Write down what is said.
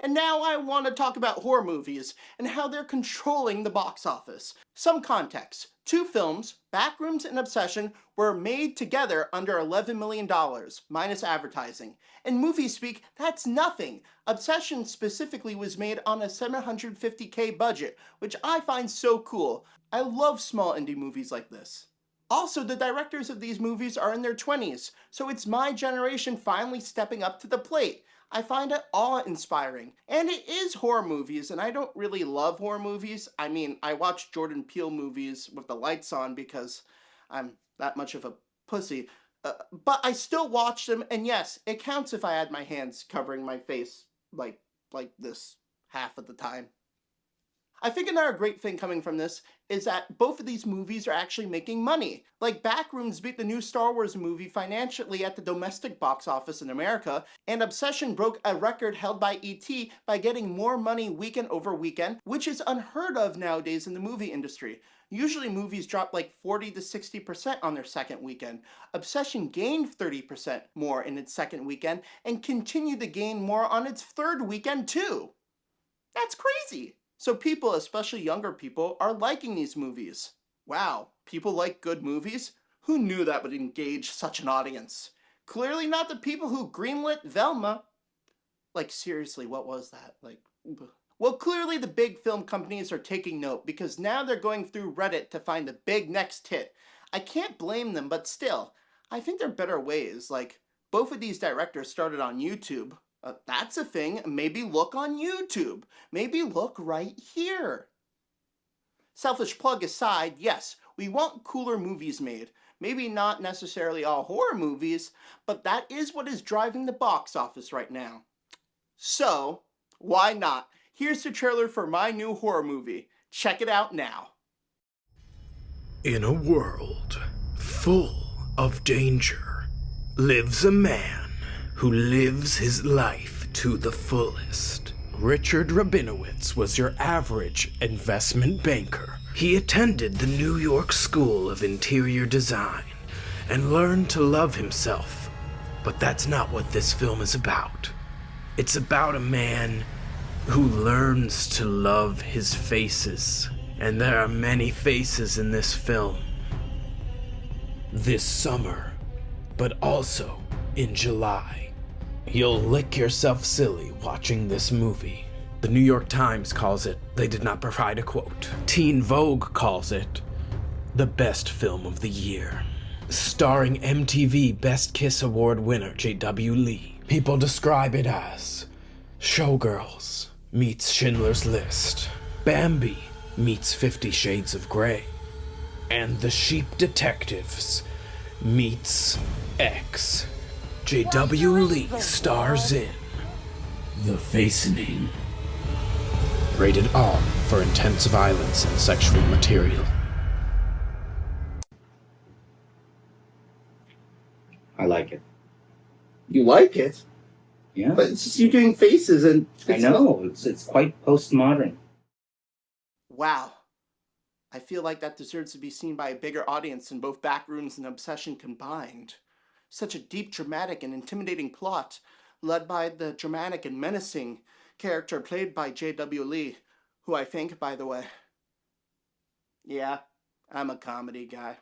And now I want to talk about horror movies and how they're controlling the box office. Some context. Two films, Backrooms and Obsession, were made together under $11 million, minus advertising. In movie speak, that's nothing. Obsession specifically was made on a $750K budget, which I find so cool. I love small indie movies like this. Also, the directors of these movies are in their 20s, so it's my generation finally stepping up to the plate. I find it awe-inspiring. And it is horror movies, and I don't really love horror movies. I mean, I watch Jordan Peele movies with the lights on because I'm that much of a pussy. But I still watch them, and yes, it counts if I had my hands covering my face like this half of the time. I think another great thing coming from this is that both of these movies are actually making money. Like Backrooms beat the new Star Wars movie financially at the domestic box office in America, and Obsession broke a record held by E.T. by getting more money weekend over weekend, which is unheard of nowadays in the movie industry. Usually movies drop like 40 to 60% on their second weekend. Obsession gained 30% more in its second weekend and continued to gain more on its third weekend too. That's crazy. So people, especially younger people, are liking these movies. Wow, people like good movies? Who knew that would engage such an audience? Clearly not the people who greenlit Velma. Like seriously, what was that? Well, clearly the big film companies are taking note because now they're going through Reddit to find the big next hit. I can't blame them, but still, I think there are better ways. Like, both of these directors started on YouTube. That's a thing. Maybe look on YouTube. Maybe look right here. Selfish plug aside, yes, we want cooler movies made. Maybe not necessarily all horror movies, but that is what is driving the box office right now. So, why not? Here's the trailer for my new horror movie. Check it out now. In a world full of danger lives a man who lives his life to the fullest. Richard Rabinowitz was your average investment banker. He attended the New York School of Interior Design and learned to love himself. But that's not what this film is about. It's about a man who learns to love his faces. And there are many faces in this film. This summer, but also in July. You'll lick yourself silly watching this movie. The New York Times calls it, they did not provide a quote. Teen Vogue calls it the best film of the year. Starring MTV Best Kiss Award winner J.W. Lee. People describe it as Showgirls meets Schindler's List. Bambi meets 50 Shades of Grey. And The Sheep Detectives meets X. J.W. Lee stars in The Facening. Rated R for intense violence and sexual material. I like it. You like it? Yeah. But it's just you doing faces and... I know. It's quite postmodern. Wow. I feel like that deserves to be seen by a bigger audience than both Backrooms and Obsession combined. Such a deep, dramatic, and intimidating plot, led by the dramatic and menacing character played by J.W. Lee, who I think, by the way... Yeah, I'm a comedy guy.